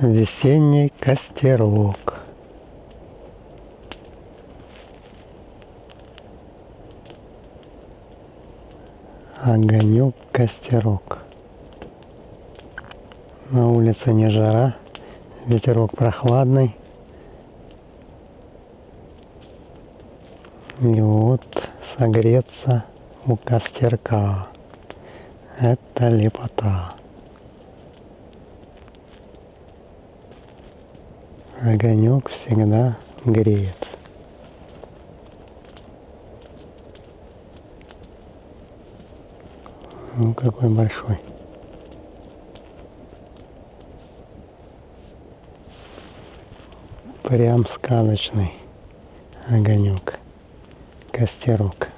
Весенний костерок. Огонек, костерок. На улице не жара, ветерок прохладный. И вот согреться у костерка. Это лепота. Огонек всегда греет. Ну, какой большой. Прям сказочный огонек, костерок.